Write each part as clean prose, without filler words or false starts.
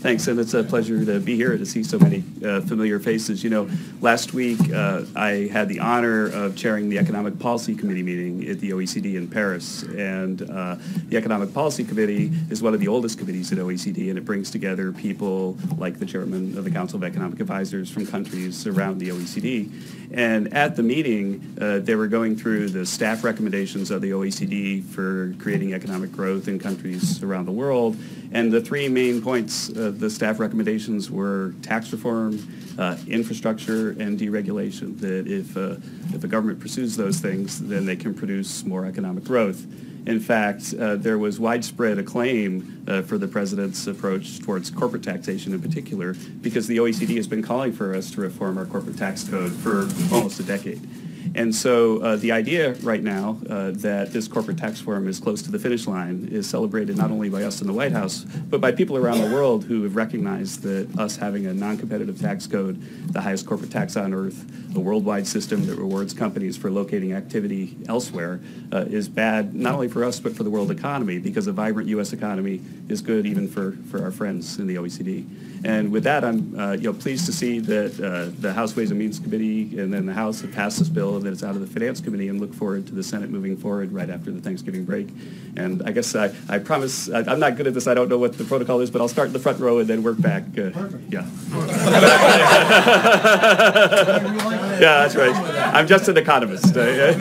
Thanks, and it's a pleasure to be here to see so many familiar faces. You know, last week I had the honor of chairing the Economic Policy Committee meeting at the OECD in Paris, and the Economic Policy Committee is one of the oldest committees at OECD, and it brings together people like the chairman of the Council of Economic Advisors from countries around the OECD. And at the meeting, they were going through the staff recommendations of the OECD for creating economic growth in countries around the world. And the three main points of the staff recommendations were tax reform, infrastructure, and deregulation. That if a government pursues those things, then they can produce more economic growth. In fact, there was widespread acclaim for the president's approach towards corporate taxation in particular, because the OECD has been calling for us to reform our corporate tax code for almost a decade. And so the idea right now that this corporate tax reform is close to the finish line is celebrated not only by us in the White House, but by people around the world who have recognized that us having a non-competitive tax code, the highest corporate tax on earth, a worldwide system that rewards companies for locating activity elsewhere is bad not only for us but for the world economy, because a vibrant U.S. economy is good even for our friends in the OECD. And with that, I'm pleased to see that the House Ways and Means Committee and then the House have passed this bill and that it's out of the Finance Committee, and look forward to the Senate moving forward right after the Thanksgiving break. And I guess I promise, I'm not good at this, I don't know what the protocol is, but I'll start in the front row and then work back. Perfect. Yeah. Yeah, that's right. I'm just an economist. Kevin,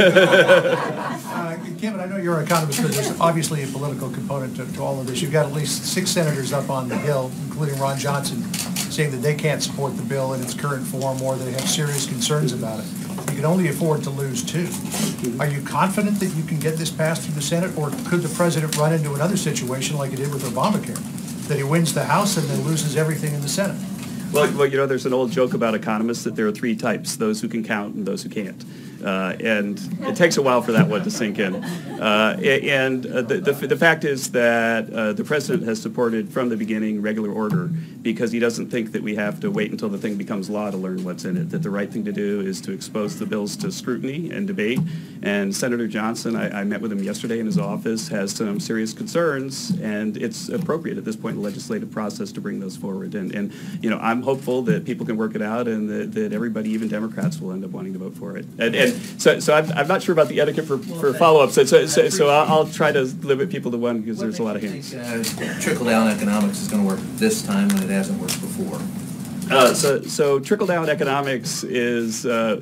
I know you're an economist, but there's obviously a political component to all of this. You've got at least 6 senators up on the Hill, including Ron Johnson, saying that they can't support the bill in its current form or they have serious concerns about it. You can only afford to lose 2. Are you confident that you can get this passed through the Senate, or could the president run into another situation like he did with Obamacare, that he wins the House and then loses everything in the Senate? Well, you know, there's an old joke about economists that there are 3 types: those who can count and those who can't. And it takes a while for that one to sink in. The fact is that the president has supported from the beginning regular order, because he doesn't think that we have to wait until the thing becomes law to learn what's in it, that the right thing to do is to expose the bills to scrutiny and debate. And Senator Johnson, I met with him yesterday in his office, has some serious concerns, and it's appropriate at this point in the legislative process to bring those forward. And you know, I'm hopeful that people can work it out, and that everybody, even Democrats, will end up wanting to vote for it. And so I'm not sure about the etiquette for follow-up, so I'll try to limit people to one, because there's a lot of hands. Trickle-down economics is going to work this time when it hasn't worked before? So trickle-down economics is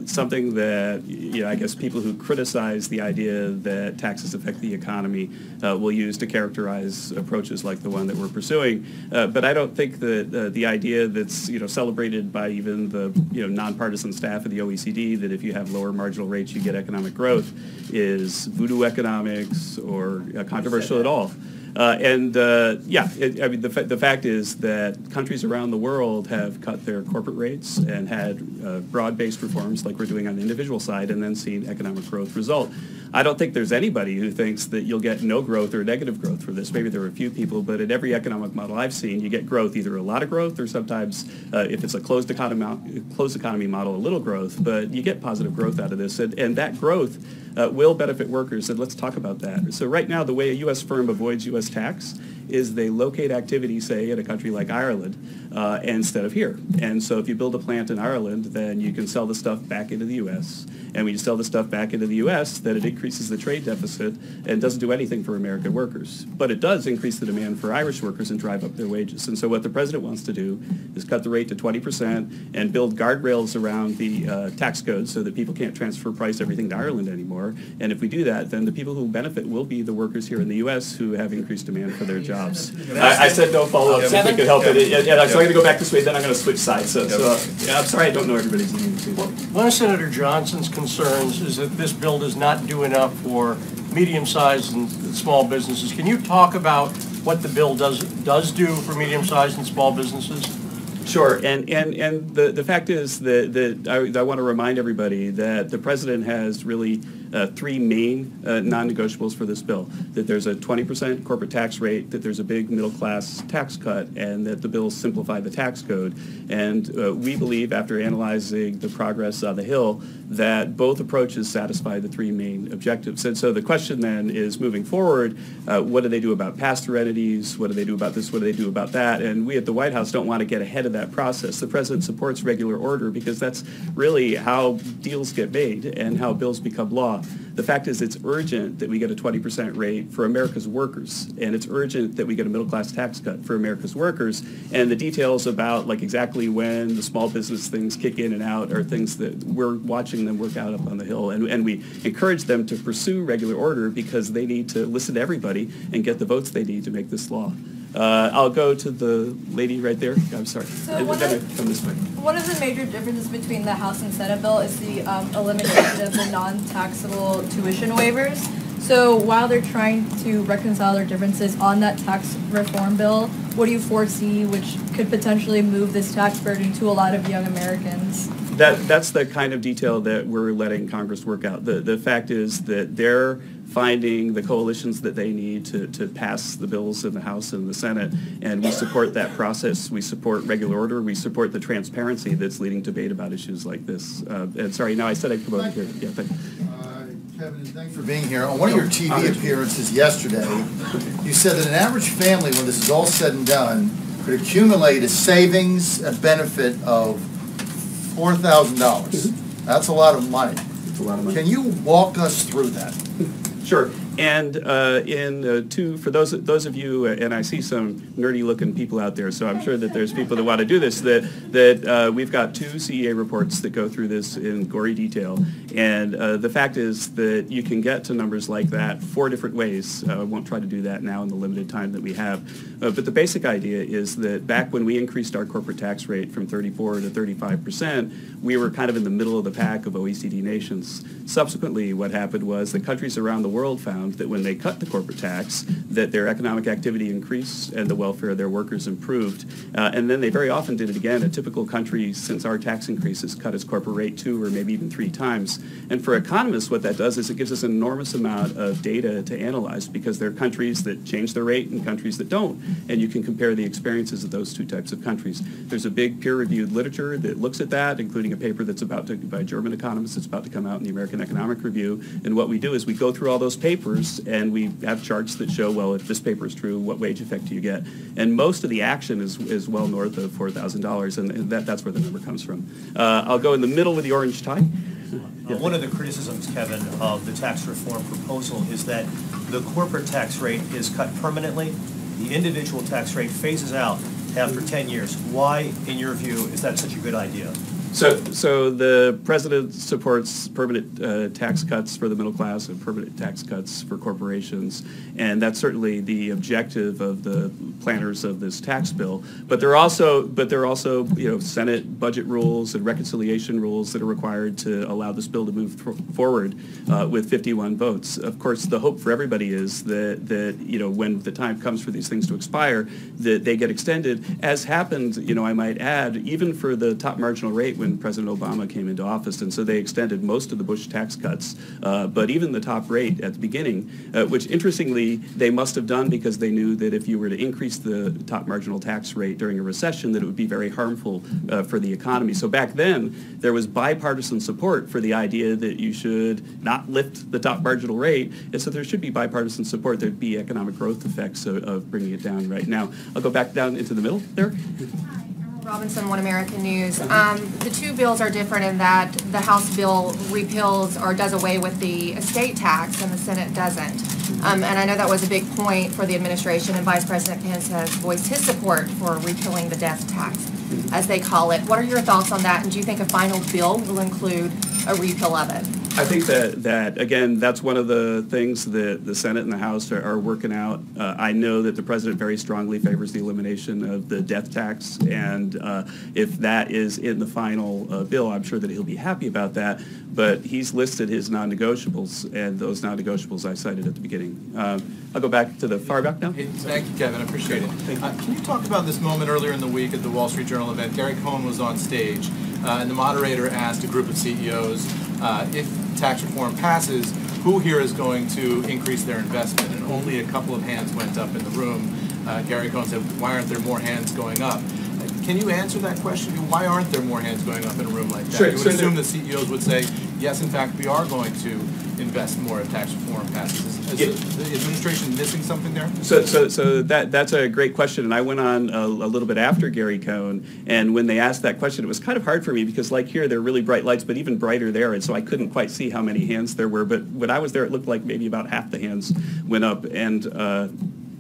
something that, you know, I guess people who criticize the idea that taxes affect the economy will use to characterize approaches like the one that we're pursuing. But I don't think that the idea that's, you know, celebrated by even the, you know, nonpartisan staff of the OECD, that if you have lower marginal rates you get economic growth, is voodoo economics or controversial at all. I mean, the fact is that countries around the world have cut their corporate rates and had broad-based reforms like we're doing on the individual side, and then seen economic growth result. I don't think there's anybody who thinks that you'll get no growth or negative growth for this. Maybe there are a few people, but in every economic model I've seen, you get growth, either a lot of growth, or sometimes, if it's a closed economy model, a little growth, but you get positive growth out of this, and that growth will benefit workers, and let's talk about that. So right now, the way a U.S. firm avoids U.S. tax is they locate activity, say, in a country like Ireland, instead of here. And so if you build a plant in Ireland, then you can sell the stuff back into the U.S. And when you sell the stuff back into the U.S., then it increases the trade deficit and doesn't do anything for American workers. But it does increase the demand for Irish workers and drive up their wages. And so what the president wants to do is cut the rate to 20% and build guardrails around the tax code so that people can't transfer price everything to Ireland anymore. And if we do that, then the people who benefit will be the workers here in the U.S. who have increast demand for their jobs. I said no follow-ups if we could help it. So I'm going to go back this way, then I'm going to switch sides. So yeah, I'm sorry I don't know everybody's name. One of Senator Johnson's concerns is that this bill does not do enough for medium-sized and small businesses. Can you talk about what the bill does do for medium-sized and small businesses? Sure, and the fact is that I want to remind everybody that the president has really three main non-negotiables for this bill: that there's a 20% corporate tax rate, that there's a big middle-class tax cut, and that the bill simplify the tax code. And we believe, after analyzing the progress on the Hill, that both approaches satisfy the three main objectives. And so the question then is, moving forward, what do they do about pass-through entities? What do they do about this? What do they do about that? And we at the White House don't want to get ahead of that process. The president supports regular order because that's really how deals get made and how bills become law. The fact is, it's urgent that we get a 20% rate for America's workers, and it's urgent that we get a middle-class tax cut for America's workers. And the details about, like, exactly when the small business things kick in and out are things that we're watching them work out up on the Hill. And we encourage them to pursue regular order because they need to listen to everybody and get the votes they need to make this law. I'll go to the lady right there. I'm sorry. So Come this way. one of the major differences between the House and Senate bill is the elimination of the non-taxable tuition waivers. So while they're trying to reconcile their differences on that tax reform bill, what do you foresee which could potentially move this tax burden to a lot of young Americans? That's the kind of detail that we're letting Congress work out. The fact is that they're finding the coalitions that they need to pass the bills in the House and the Senate, and we support that process. We support regular order. We support the transparency that's leading debate about issues like this. And sorry, now I said I'd come over here. Yeah, thank you. Kevin, thanks for being here. On one of your TV appearances yesterday, you said that an average family, when this is all said and done, could accumulate a savings, a benefit of $4,000. That's a lot of money. It's a lot of money. Can you walk us through that? Sure. And for those of you, and I see some nerdy-looking people out there, so I'm sure that there's people that want to do this, that we've got 2 CEA reports that go through this in gory detail. And the fact is that you can get to numbers like that 4 different ways. I won't try to do that now in the limited time that we have. But the basic idea is that back when we increased our corporate tax rate from 34 to 35%, we were kind of in the middle of the pack of OECD nations. Subsequently, what happened was that countries around the world found that when they cut the corporate tax, that their economic activity increased and the welfare of their workers improved. And then they very often did it again. A typical country, since our tax increases, cut its corporate rate 2 or maybe even 3 times. And for economists, what that does is it gives us an enormous amount of data to analyze, because there are countries that change their rate and countries that don't. And you can compare the experiences of those 2 types of countries. There's a big peer-reviewed literature that looks at that, including a paper that's by German economists that's about to come out in the American Economic Review. And what we do is we go through all those papers and we have charts that show, well, if this paper is true, what wage effect do you get? And most of the action is well north of $4,000, and that's where the number comes from. I'll go in the middle with the orange tie. One of the criticisms, Kevin, of the tax reform proposal is that the corporate tax rate is cut permanently. The individual tax rate phases out after 10 years. Why, in your view, is that such a good idea? So the president supports permanent tax cuts for the middle class and permanent tax cuts for corporations, and that's certainly the objective of the planners of this tax bill. But there are also Senate budget rules and reconciliation rules that are required to allow this bill to move forward with 51 votes. Of course, the hope for everybody is that when the time comes for these things to expire, that they get extended, as happened, I might add, even for the top marginal rate when President Obama came into office, and so they extended most of the Bush tax cuts, but even the top rate at the beginning, which interestingly they must have done because they knew that if you were to increase the top marginal tax rate during a recession, that it would be very harmful for the economy. So back then, there was bipartisan support for the idea that you should not lift the top marginal rate, and so there should be bipartisan support. There'd be economic growth effects of bringing it down right now. I'll go back down into the middle there. Robinson, One American News. The 2 bills are different in that the House bill repeals or does away with the estate tax and the Senate doesn't. And I know that was a big point for the administration, and Vice President Pence has voiced his support for repealing the death tax, as they call it. What are your thoughts on that, and do you think a final bill will include a repeal of it? I think that again, that's one of the things that the Senate and the House are working out. I know that the president very strongly favors the elimination of the death tax, and if that is in the final bill, I'm sure that he'll be happy about that. But he's listed his non-negotiables, and those non-negotiables I cited at the beginning. I'll go back to the far back now. Hey, thank you, Kevin. I appreciate it. Can you talk about this moment earlier in the week at the Wall Street Journal event? Gary Cohn was on stage, and the moderator asked a group of CEOs if tax reform passes, who here is going to increase their investment? And only a couple of hands went up in the room. Gary Cohn said, why aren't there more hands going up? Can you answer that question? Why aren't there more hands going up in a room like that? Sure, you would assume the CEOs would say, yes, in fact, we are going to invest more if tax reform passes. Is the administration missing something there? So that's a great question, and I went on a little bit after Gary Cohn, and when they asked that question, it was kind of hard for me because like here, there are really bright lights, but even brighter there, and so I couldn't quite see how many hands there were, but when I was there, it looked like maybe about half the hands went up, and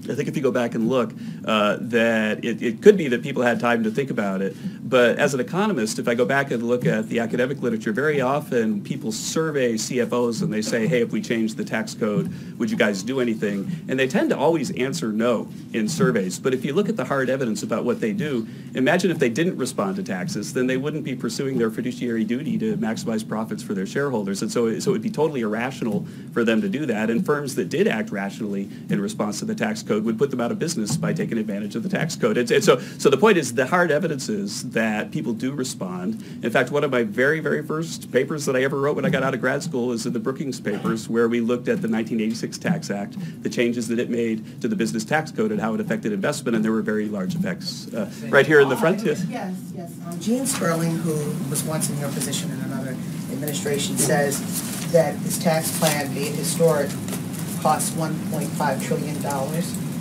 I think if you go back and look, that it could be that people had time to think about it. But as an economist, if I go back and look at the academic literature, very often people survey CFOs and they say, hey, if we change the tax code, would you guys do anything? And they tend to always answer no in surveys. But if you look at the hard evidence about what they do, imagine if they didn't respond to taxes, then they wouldn't be pursuing their fiduciary duty to maximize profits for their shareholders. And so it would be totally irrational for them to do that. And firms that did act rationally in response to the tax code would put them out of business by taking advantage of the tax code. And so the point is, the hard evidence is that people do respond. In fact, one of my very, very first papers that I ever wrote when I got out of grad school is in the Brookings Papers, where we looked at the 1986 Tax Act, the changes that it made to the business tax code and how it affected investment, and there were very large effects. Right here in the front. Yes. Yes. Gene Sperling, who was once in your position in another administration, says that this tax plan, being historic, costs $1.5 trillion.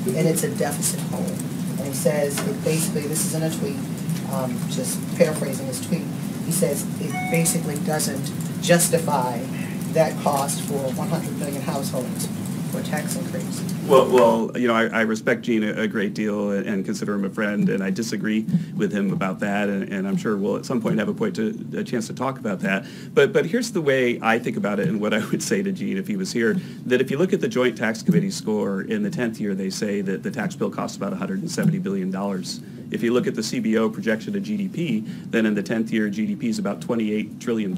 And it's a deficit hole. And he says it basically, this is in a tweet, just paraphrasing his tweet, he says it basically doesn't justify that cost for 100 million households for a tax increase. Well, you know, I respect Gene a great deal and consider him a friend, and I disagree with him about that, and I'm sure we'll at some point have a chance to talk about that. But here's the way I think about it, and what I would say to Gene if he was here, that if you look at the Joint Tax Committee score, in the 10th year they say that the tax bill costs about $170 billion. If you look at the CBO projection of GDP, then in the 10th year, GDP is about $28 trillion.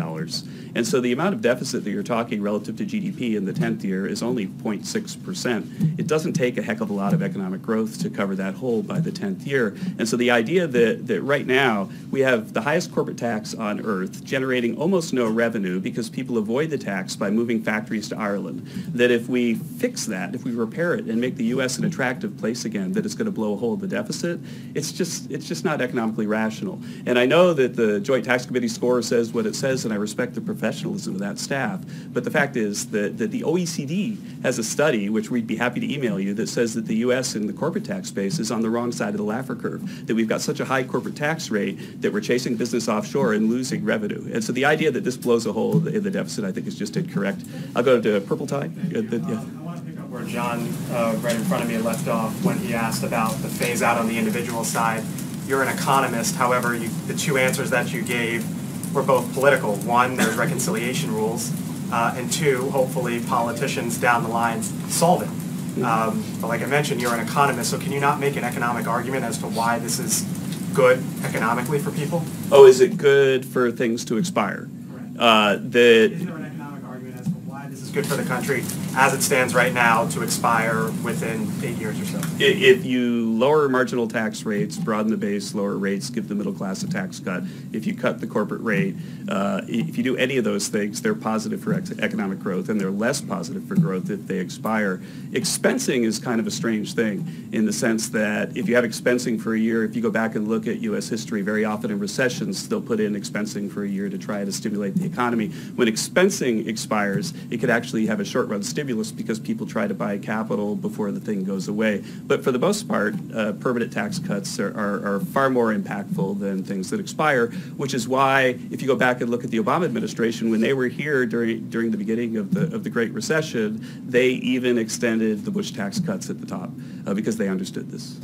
And so the amount of deficit that you're talking relative to GDP in the 10th year is only 0.6%. It doesn't take a heck of a lot of economic growth to cover that hole by the 10th year. And so the idea that right now we have the highest corporate tax on earth, generating almost no revenue because people avoid the tax by moving factories to Ireland, that if we fix that, if we repair it and make the U.S. an attractive place again, that it's going to blow a hole in the deficit, it's just not economically rational. And I know that the Joint Tax Committee score says what it says, and I respect the professionalism of that staff, but the fact is that the OECD has a study, which we'd be happy to email you, that says that the U.S. in the corporate tax space is on the wrong side of the Laffer curve, that we've got such a high corporate tax rate that we're chasing business offshore and losing revenue. And so the idea that this blows a hole in the deficit, I think, is just incorrect. I'll go to Purple Tie. Where John, right in front of me, left off when he asked about the phase out on the individual side. You're an economist, however, the two answers that you gave were both political. One, there's reconciliation rules, and two, hopefully politicians down the line solve it. But like I mentioned, you're an economist, so can you not make an economic argument as to why this is good economically for people? Oh, is it good for things to expire? Is there an economic argument as to why this is good for the country as it stands right now to expire within 8 years or so? If you lower marginal tax rates, broaden the base, lower rates, give the middle class a tax cut, if you cut the corporate rate, if you do any of those things, they're positive for economic growth, and they're less positive for growth if they expire. Expensing is kind of a strange thing in the sense that if you have expensing for a year, if you go back and look at U.S. history, very often in recessions, they'll put in expensing for a year to try to stimulate the economy. When expensing expires, it could actually have a short-run stimulus because people try to buy capital before the thing goes away. But for the most part, permanent tax cuts are far more impactful than things that expire, which is why if you go back and look at the Obama administration, when they were here during the beginning of the Great Recession, they even extended the Bush tax cuts at the top because they understood this.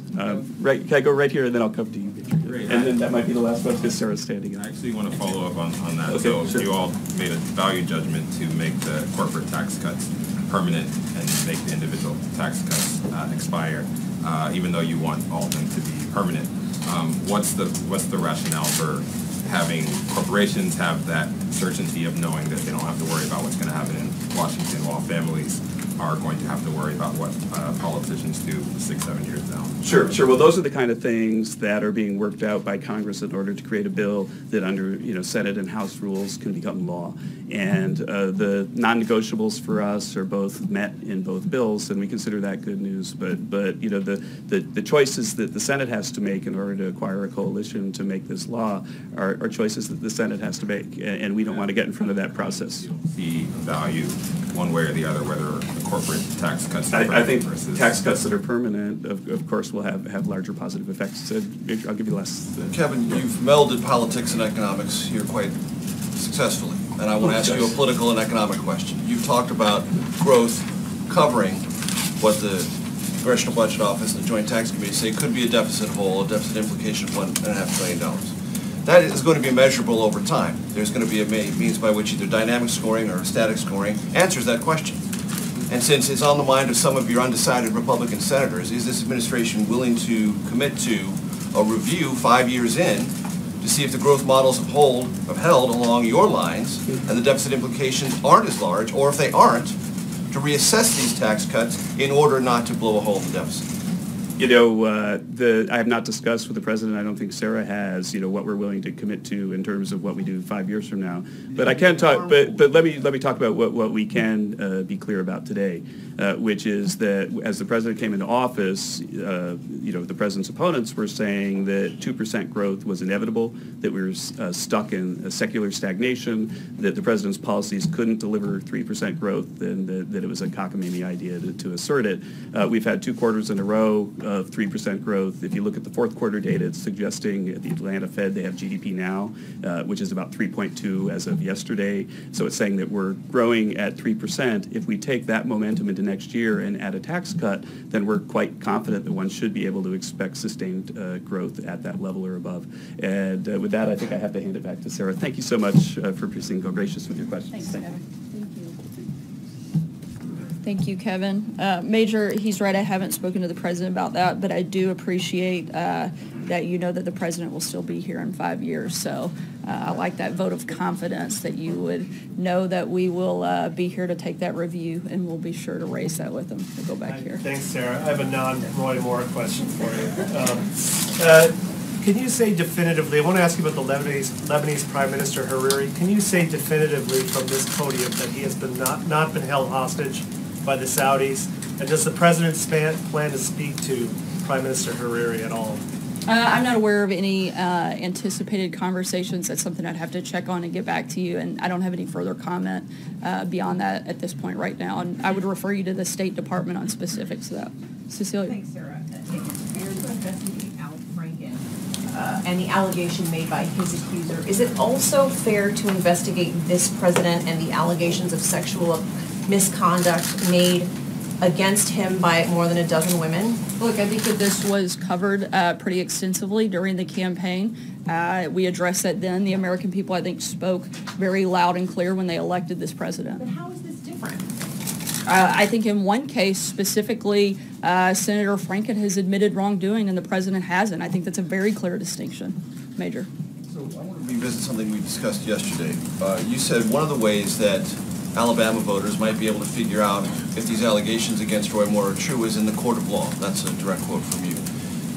Right? Can I go right here and then I'll come to you? Great. And then that might be the last one because Sarah's standing up. I actually want to follow up on that. Okay, so sure. You all made a value judgment to make the corporate tax cuts permanent and make the individual tax cuts expire, even though you want all of them to be permanent. What's the rationale for having corporations have that certainty of knowing that they don't have to worry about what's going to happen in Washington while families are going to have to worry about what politicians do 6-7 years down. Sure. Well, those are the kind of things that are being worked out by Congress in order to create a bill that under Senate and House rules can become law. And the non-negotiables for us are both met in both bills, and we consider that good news. But the choices that the Senate has to make in order to acquire a coalition to make this law are choices that the Senate has to make, and we don't want to get in front of that process. The value, one way or the other, whether the corporate tax cuts. I think tax cuts that are permanent, of course, will have larger positive effects. So I'll give you less. Kevin, you've melded politics and economics here quite successfully, and I want to ask you a political and economic question. You've talked about growth covering what the Congressional Budget Office and the Joint Tax Committee say could be a deficit hole, a deficit implication of $1.5 trillion. That is going to be measurable over time. There's going to be a means by which either dynamic scoring or static scoring answers that question. And since it's on the mind of some of your undecided Republican senators, is this administration willing to commit to a review 5 years in to see if the growth models have held along your lines and the deficit implications aren't as large, or if they aren't, to reassess these tax cuts in order not to blow a hole in the deficit? I have not discussed with the president. I don't think Sarah has. What we're willing to commit to in terms of what we do 5 years from now. But I can talk. But let me talk about what we can be clear about today, which is that as the president came into office, the president's opponents were saying that 2% growth was inevitable, that we were stuck in a secular stagnation, that the president's policies couldn't deliver 3% growth, and that it was a cockamamie idea to assert it. We've had 2 quarters in a row of 3% growth. If you look at the fourth quarter data, it's suggesting at the Atlanta Fed they have GDP now, which is about 3.2 as of yesterday. So it's saying that we're growing at 3%. If we take that momentum into next year and add a tax cut, then we're quite confident that one should be able to expect sustained growth at that level or above. And with that, I think I have to hand it back to Sarah. Thank you so much for being so gracious with your questions. Thanks, Kevin. Thank you, Kevin. Major, he's right, I haven't spoken to the president about that, but I do appreciate that that the president will still be here in 5 years. So I like that vote of confidence that you would know that we will be here to take that review, and we'll be sure to raise that with him. We'll go back here. Thanks, Sarah. I have a non-Roy Moore question for you. Can you say definitively, I want to ask you about the Lebanese Prime Minister Hariri. Can you say definitively from this podium that he has been not been held hostage by the Saudis? And does the president plan to speak to Prime Minister Hariri at all? I'm not aware of any anticipated conversations. That's something I'd have to check on and get back to you, and I don't have any further comment beyond that at this point right now. And I would refer you to the State Department on specifics of that. Cecilia? Thanks, Sarah. If it's fair to investigate Al Franken and the allegation made by his accuser, is it also fair to investigate this president and the allegations of sexual misconduct made against him by more than a dozen women? Look, I think that this was covered pretty extensively during the campaign. We addressed that then. The American people, I think, spoke very loud and clear when they elected this president. But how is this different? I think in one case specifically, Senator Franken has admitted wrongdoing and the president hasn't. I think that's a very clear distinction. Major. So I want to revisit something we discussed yesterday. You said one of the ways that Alabama voters might be able to figure out if these allegations against Roy Moore are true is in the court of law. That's a direct quote from you.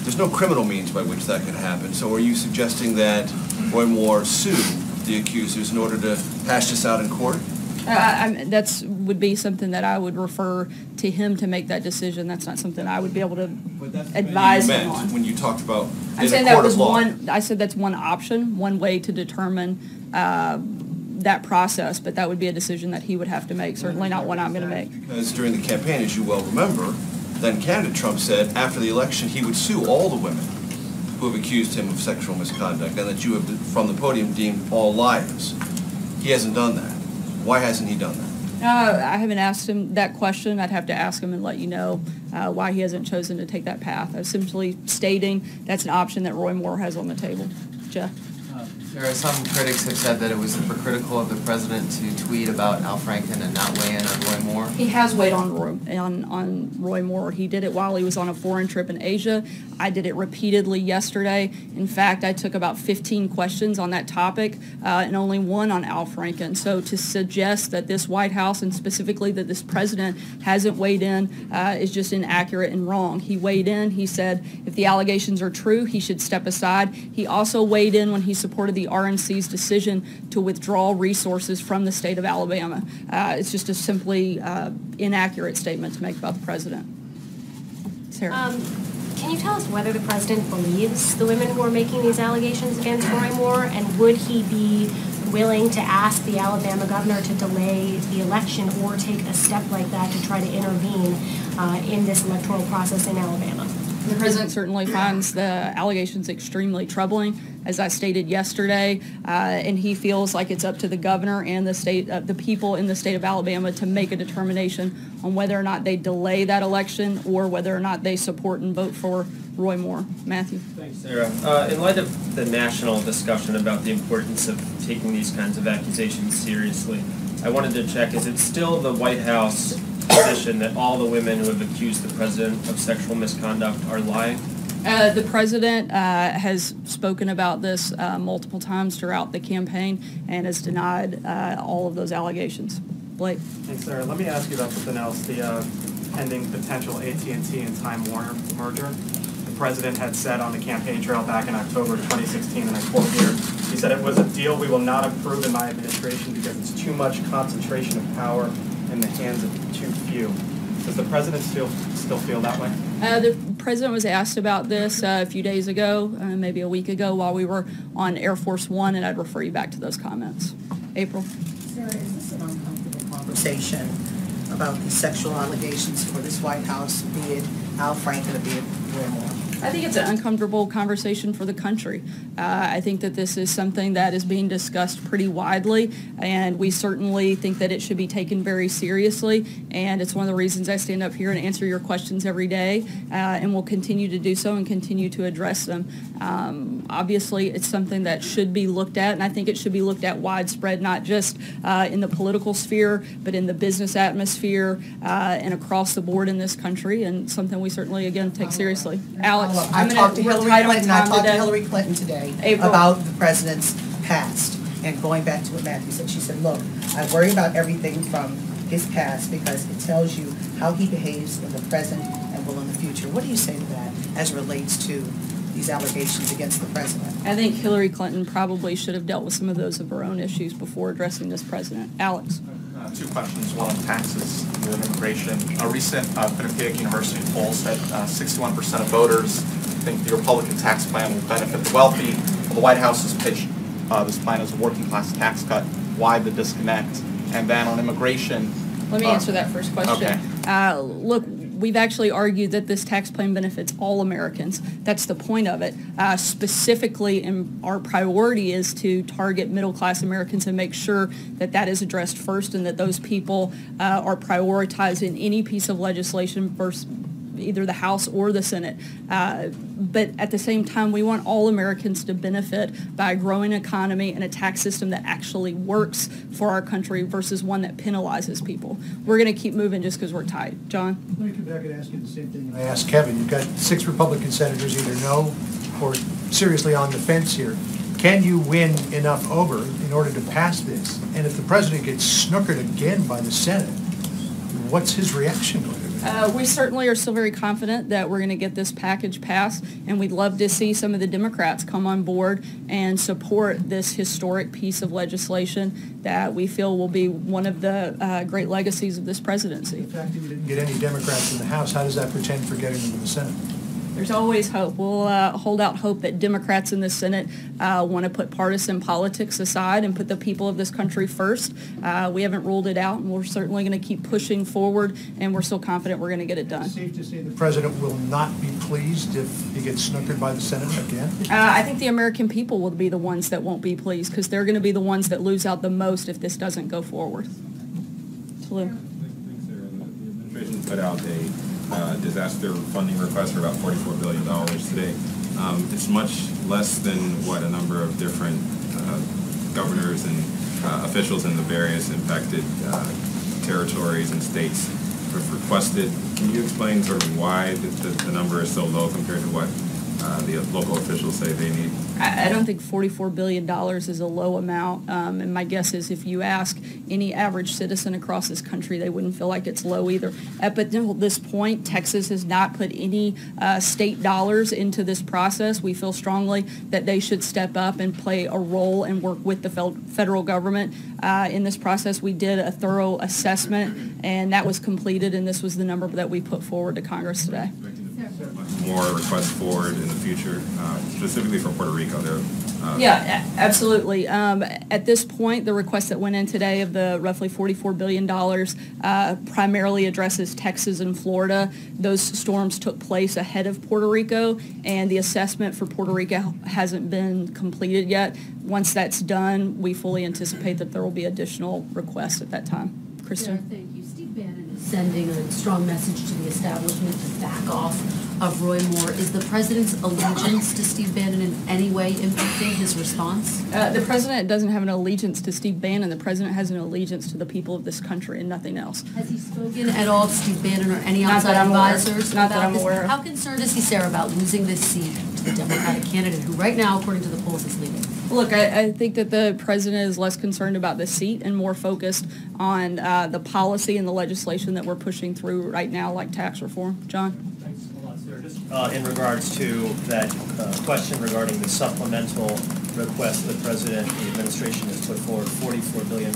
There's no criminal means by which that could happen. So are you suggesting that Roy Moore sue the accusers in order to hash this out in court? That would be something that I would refer to him to make that decision. That's not something I would be able to advise him on. When you talked about I'm saying that was one. I said that's one option, one way to determine that process, but that would be a decision that he would have to make. Certainly not one I'm going to make. Because during the campaign, as you well remember, then candidate Trump said after the election he would sue all the women who have accused him of sexual misconduct, and that you have, from the podium, deemed all liars. He hasn't done that. Why hasn't he done that? I haven't asked him that question. I'd have to ask him and let you know why he hasn't chosen to take that path. I was simply stating that's an option that Roy Moore has on the table. Jeff? Some critics have said that it was hypocritical of the president to tweet about Al Franken and not weigh in on Roy Moore. He has weighed on Roy Moore. He did it while he was on a foreign trip in Asia. I did it repeatedly yesterday. In fact, I took about 15 questions on that topic and only one on Al Franken. So to suggest that this White House and specifically that this president hasn't weighed in is just inaccurate and wrong. He weighed in. He said if the allegations are true, he should step aside. He also weighed in when he supported the RNC's decision to withdraw resources from the state of Alabama. It's just a simply inaccurate statement to make about the president. Sarah. Can you tell us whether the president believes the women who are making these allegations against Roy Moore, and would he be willing to ask the Alabama governor to delay the election or take a step like that to try to intervene in this electoral process in Alabama? The president certainly finds the allegations extremely troubling, as I stated yesterday, and he feels like it's up to the governor and the people in the state of Alabama to make a determination on whether or not they delay that election or whether or not they support and vote for Roy Moore. Matthew. Thanks, Sarah. In light of the national discussion about the importance of taking these kinds of accusations seriously, I wanted to check, is it still the White House position that all the women who have accused the president of sexual misconduct are lying? The president has spoken about this multiple times throughout the campaign and has denied all of those allegations. Blake. Thanks, Sarah. Let me ask you about something else, the pending potential AT&T and Time Warner merger. The president had said on the campaign trail back in October 2016, and I quote here, he said, "It was a deal we will not approve in my administration because it's too much concentration of power in the hands of too few." Does the president still feel that way? The president was asked about this a few days ago, maybe a week ago, while we were on Air Force One, and I'd refer you back to those comments. April? Sarah, is this an uncomfortable conversation about the sexual allegations for this White House, be it Al Franken or be it Roy Moore? I think it's an uncomfortable conversation for the country. I think that this is something that is being discussed pretty widely, and we certainly think that it should be taken very seriously, and it's one of the reasons I stand up here and answer your questions every day, and will continue to do so and continue to address them. Obviously, it's something that should be looked at, and I think it should be looked at widespread, not just in the political sphere, but in the business atmosphere and across the board in this country, and something we certainly, again, take seriously. Alex? I talked to Hillary Clinton today about the president's past, and going back to what Matthew said, she said, look, I worry about everything from his past because it tells you how he behaves in the present and will in the future. What do you say to that as it relates to these allegations against the president? I think Hillary Clinton probably should have dealt with some of those of her own issues before addressing this president. Alex? Two questions, one on taxes and then immigration. A recent Quinnipiac University poll said 61% of voters think the Republican tax plan will benefit the wealthy. Well, the White House has pitched this plan as a working class tax cut. Why the disconnect? And then on immigration... Let me answer that first question. Okay. Look, we've actually argued that this tax plan benefits all Americans. That's the point of it. Specifically, our priority is to target middle-class Americans and make sure that that is addressed first and that those people are prioritized in any piece of legislation versus either the House or the Senate. But at the same time, we want all Americans to benefit by a growing economy and a tax system that actually works for our country versus one that penalizes people. We're going to keep moving just because we're tight. John? Let me come back and ask you the same thing I asked Kevin. You've got 6 Republican senators either no or seriously on the fence here. Can you win enough over in order to pass this? And if the president gets snookered again by the Senate, what's his reaction to it? We certainly are still very confident that we're going to get this package passed, and we'd love to see some of the Democrats come on board and support this historic piece of legislation that we feel will be one of the great legacies of this presidency. The fact that you didn't get any Democrats in the House, how does that portend for getting them to the Senate? There's always hope. We'll hold out hope that Democrats in the Senate want to put partisan politics aside and put the people of this country first. We haven't ruled it out, and we're certainly going to keep pushing forward, and we're still confident we're going to get it done. Is it safe to say the president will not be pleased if he gets snookered by the Senate again? I think the American people will be the ones that won't be pleased because they're going to be the ones that lose out the most if this doesn't go forward. Salute. Thanks, Sarah. The administration put out a disaster funding request for about $44 billion today. It's much less than what a number of different governors and officials in the various impacted territories and states have requested. Can you explain sort of why the number is so low compared to what the local officials say they need? I don't think $44 billion is a low amount, and my guess is if you ask any average citizen across this country, they wouldn't feel like it's low either. Up until this point, Texas has not put any state dollars into this process. We feel strongly that they should step up and play a role and work with the federal government in this process. We did a thorough assessment, and that was completed, and this was the number that we put forward to Congress today. More requests forward in the future, specifically for Puerto Rico? Yeah, absolutely. At this point, the request that went in today of the roughly $44 billion primarily addresses Texas and Florida. Those storms took place ahead of Puerto Rico, and the assessment for Puerto Rico hasn't been completed yet. Once that's done, we fully anticipate that there will be additional requests at that time. Kristen? Sarah, thank you. Steve Bannon is sending a strong message to the establishment to back off of Roy Moore. Is the president's allegiance to Steve Bannon in any way impacting his response? The president doesn't have an allegiance to Steve Bannon. The president has an allegiance to the people of this country and nothing else. Has he spoken at all to Steve Bannon or any outside advisors? Not that I'm aware of. How concerned is he, Sarah, about losing this seat to the Democratic candidate who right now, according to the polls, is leading? Look, I think that the president is less concerned about the seat and more focused on the policy and the legislation that we're pushing through right now, like tax reform. John? In regards to that question regarding the supplemental request the president and the administration has put forward, $44 billion.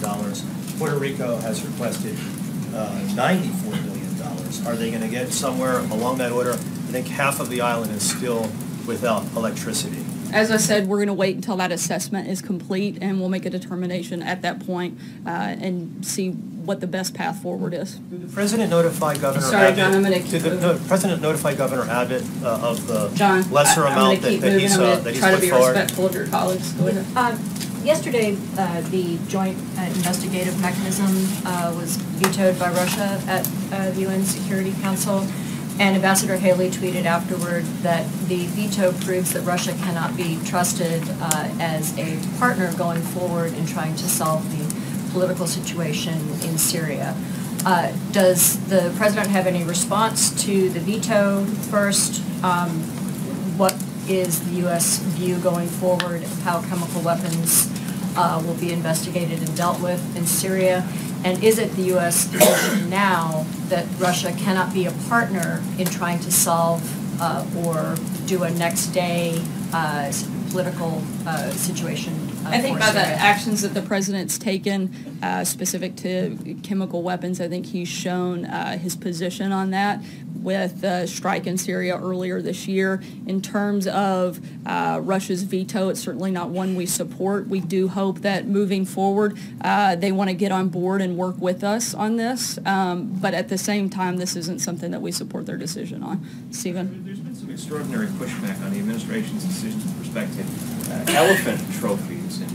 Puerto Rico has requested $94 billion. Are they going to get somewhere along that order? I think half of the island is still without electricity. As I said, we're going to wait until that assessment is complete, and we'll make a determination at that point and see what the best path forward is. Did the president notify Governor Sorry, Abbott? John, I'm going to Did the president notify Governor Abbott of the John, lesser amount that he's I'm put going to try to be forward? respectful of your colleagues. Go ahead. Yesterday, the joint investigative mechanism was vetoed by Russia at the UN Security Council. And Ambassador Haley tweeted afterward that the veto proves that Russia cannot be trusted as a partner going forward in trying to solve the political situation in Syria. Does the president have any response to the veto first? What is the U.S. view going forward of how chemical weapons will be investigated and dealt with in Syria? And is it the U.S. position now that Russia cannot be a partner in trying to solve or do a next day political situation I think for by the Syria? actions that the president's taken specific to chemical weapons, I think he's shown his position on that with the strike in Syria earlier this year. In terms of Russia's veto, it's certainly not one we support. We do hope that moving forward, they want to get on board and work with us on this. But at the same time, this isn't something that we support their decision on. Stephen? There's been some extraordinary pushback on the administration's decisions with respect to elephant trophies and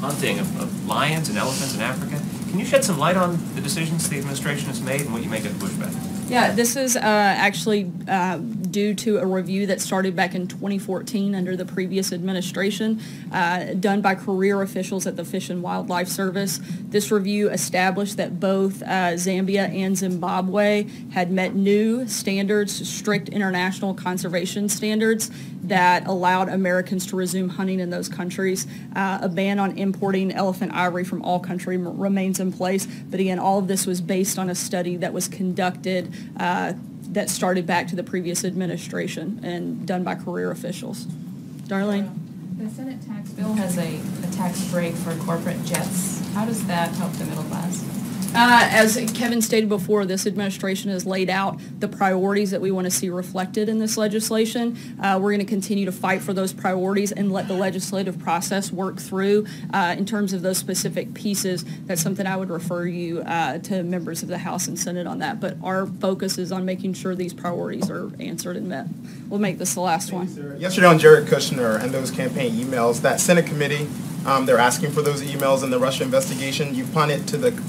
hunting of lions and elephants in Africa. Can you shed some light on the decisions the administration has made and what you make of the pushback? Yeah, this is actually due to a review that started back in 2014 under the previous administration, done by career officials at the Fish and Wildlife Service. This review established that both Zambia and Zimbabwe had met new standards, strict international conservation standards that allowed Americans to resume hunting in those countries. A ban on importing elephant ivory from all countries remains in place, but again, all of this was based on a study that was conducted that started back to the previous administration and done by career officials. Darlene? The Senate tax bill has a tax break for corporate jets. How does that help the middle class? As Kevin stated before, this administration has laid out the priorities that we want to see reflected in this legislation. We're going to continue to fight for those priorities and let the legislative process work through. In terms of those specific pieces, that's something I would refer you to members of the House and Senate on that. But our focus is on making sure these priorities are answered and met. We'll make this the last one. Yesterday on Jared Kushner and those campaign emails, that Senate committee, they're asking for those emails in the Russia investigation. You punted to the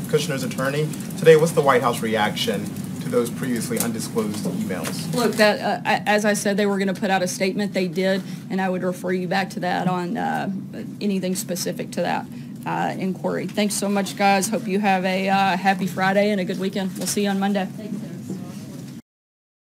Kushner's attorney. Today, what's the White House reaction to to those previously undisclosed emails? Look, that as I said, they were going to put out a statement. They did, and I would refer you back to that on anything specific to that inquiry. Thanks so much, guys. Hope you have a happy Friday and a good weekend. We'll see you on Monday.